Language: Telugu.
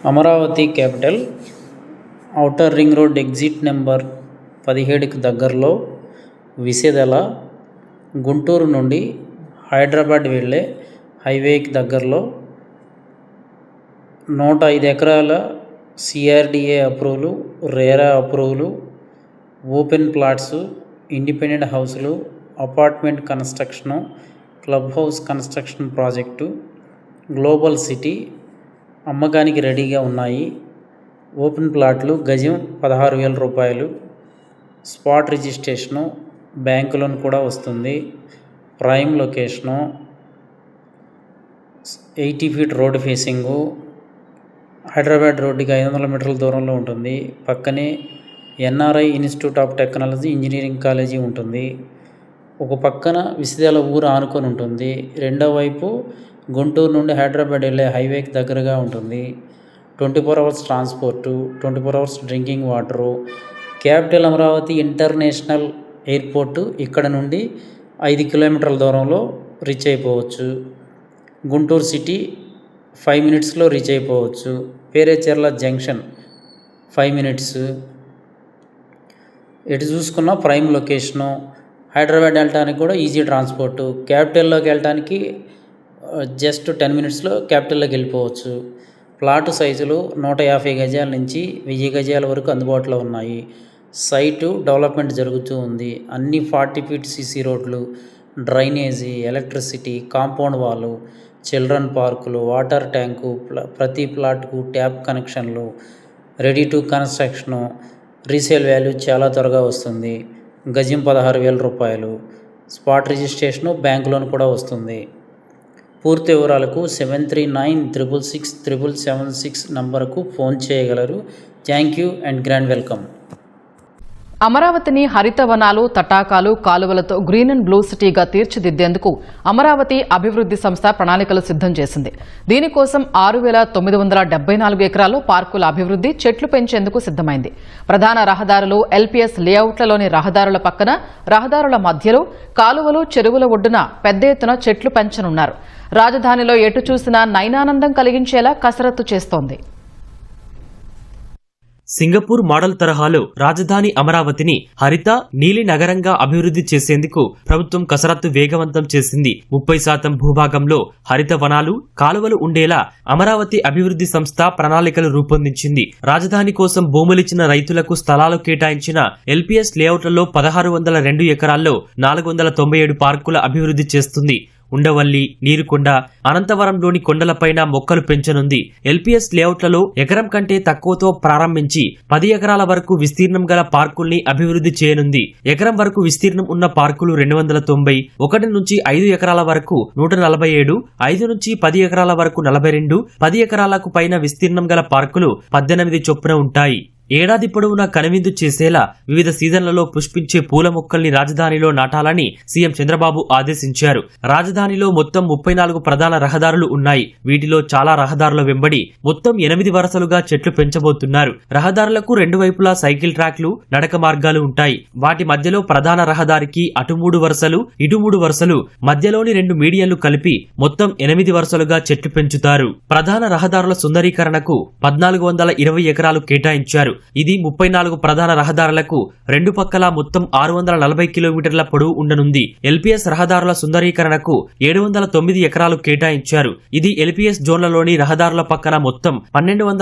Amaravati capital outer ring road exit number 17కి దగ్గరలో విసేదల, గుంటూరు నుండి హైదరాబాద్ వెళ్ళే హైవేకి దగ్గరలో 105 ఎకరాల CRDA approval, RERA approval, open plots, independent హౌస్లు, apartment construction, club house construction project, global city అమ్మకానికి రెడీగా ఉన్నాయి. ఓపెన్ ప్లాట్లు గజం 16,000 రూపాయలు. స్పాట్ రిజిస్ట్రేషను, బ్యాంకు లోన్ కూడా వస్తుంది. Prime location, 80 feet road facing, Hyderabad రోడ్డుకి 500 మీటర్ల దూరంలో ఉంటుంది. పక్కనే NRI institute of technology engineering college ఉంటుంది. ఒక పక్కన విసిదాల ఊరు ఆనుకొని ఉంటుంది. రెండో వైపు గుంటూరు నుండి హైదరాబాద్ వెళ్ళే హైవేకి దగ్గరగా ఉంటుంది. 24 hours transport, 24 hours drinking water. Capital Amaravati international airport ఇక్కడ నుండి 5 కిలోమీటర్ల దూరంలో రీచ్ అయిపోవచ్చు. గుంటూరు సిటీ 5 మినిట్స్లో రీచ్ అయిపోవచ్చు. Perecherla junction 5 minutes. ఎటు చూసుకున్న ప్రైమ్ లొకేషను. హైదరాబాద్ వెళ్ళటానికి కూడా ఈజీ ట్రాన్స్పోర్టు. క్యాపిటల్లోకి వెళ్ళటానికి జస్ట్ 10 మినిట్స్లో క్యాపిటల్లోకి వెళ్ళిపోవచ్చు. ప్లాటు సైజులు 150 గజాల నుంచి 1000 గజాల వరకు అందుబాటులో ఉన్నాయి. సైటు డెవలప్మెంట్ జరుగుతూ ఉంది. అన్ని 40 ఫీట్ CC రోడ్లు, డ్రైనేజీ, ఎలక్ట్రిసిటీ, కాంపౌండ్ వాలు, చిల్డ్రన్ పార్కులు, వాటర్ ట్యాంకు, ప్రతి ప్లాట్కు ట్యాప్ కనెక్షన్లు, ready to construction. Resale value చాలా త్వరగా వస్తుంది. గజం 16,000 రూపాయలు. స్పాట్ రిజిస్ట్రేషను, బ్యాంక్ లోన్ కూడా వస్తుంది. పూర్తి వివరాలకు 7396667776 నంబరుకు ఫోన్ చేయగలరు. Thank you and grand welcome. అమరావతిని హరిత వనాలు, తటాకాలు, కాలువలతో గ్రీన్ అండ్ బ్లూ సిటీగా తీర్చిదిద్దేందుకు అమరావతి అభివృద్ధి సంస్థ ప్రణాళికలు సిద్ధం చేసింది. దీనికోసం 6,974 ఎకరాల్లో పార్కుల అభివృద్ధి, చెట్లు పెంచేందుకు సిద్ధమైంది. ప్రధాన రహదారులు, LPS లేఅవుట్లలోని రహదారుల పక్కన, రహదారుల మధ్యలో, కాలువలు, చెరువుల ఒడ్డున పెద్ద ఎత్తున చెట్లు పెంచనున్నారు. రాజధానిలో ఎటు చూసినా నయనానందం కలిగించేలా కసరత్తు చేస్తోంది. సింగపూర్ మోడల్ తరహాలో రాజధాని అమరావతిని హరిత, నీలి నగరంగా అభివృద్ధి చేసేందుకు ప్రభుత్వం కసరత్తు వేగవంతం చేసింది. 30% భూభాగంలో హరిత వనాలు, కాలువలు ఉండేలా అమరావతి అభివృద్ధి సంస్థ ప్రణాళికలు రూపొందించింది. రాజధాని కోసం భూములిచ్చిన రైతులకు స్థలాలు కేటాయించిన LPS లేఅవుట్లలో 1602 ఎకరాల్లో 497 పార్కుల అభివృద్ధి చేస్తుంది. ఉండవల్లి, నీరుకొండ, అనంతవరంలోని కొండలపైన మొక్కలు పెంచనుంది. LPS లేఅవుట్లలో ఎకరం కంటే తక్కువతో ప్రారంభించి 10 ఎకరాల వరకు విస్తీర్ణం గల పార్కుల్ని అభివృద్ధి చేయనుంది. ఎకరం వరకు విస్తీర్ణం ఉన్న పార్కులు 290, 1 నుంచి 5 ఎకరాల వరకు 147, 5 నుంచి 10 ఎకరాల వరకు 42, 10 ఎకరాలకు పైన విస్తీర్ణం గల పార్కులు 18 చొప్పున ఉంటాయి. ఏడాది పొడవునా కనువిందు చేసేలా వివిధ సీజన్లలో పుష్పించే పూల మొక్కల్ని రాజధానిలో నాటాలని సీఎం చంద్రబాబు ఆదేశించారు. రాజధానిలో మొత్తం 34 ప్రధాన రహదారులు ఉన్నాయి. వీటిలో చాలా రహదారుల వెంబడి మొత్తం 8 వరుసలుగా చెట్లు పెంచబోతున్నారు. రహదారులకు 2 వైపులా సైకిల్ ట్రాక్లు, నడక మార్గాలు ఉంటాయి. వాటి మధ్యలో ప్రధాన రహదారికి అటు 3 వరుసలు, ఇటు 3 వరుసలు, మధ్యలోని 2 మీడియన్లు కలిపి మొత్తం 8 వరుసలుగా చెట్లు పెంచుతారు. ప్రధాన రహదారుల సుందరీకరణకు 1420 ఎకరాలు కేటాయించారు. ఇది 34 ప్రధాన రహదారులకు 2 పక్కల మొత్తం 640 కిలోమీటర్ల పొడవు ఉండనుంది. LPS రహదారుల సుందరీకరణకు 709 ఎకరాలు కేటాయించారు. ఇది LPS జోన్లలోని రహదారుల పక్కన మొత్తం 1200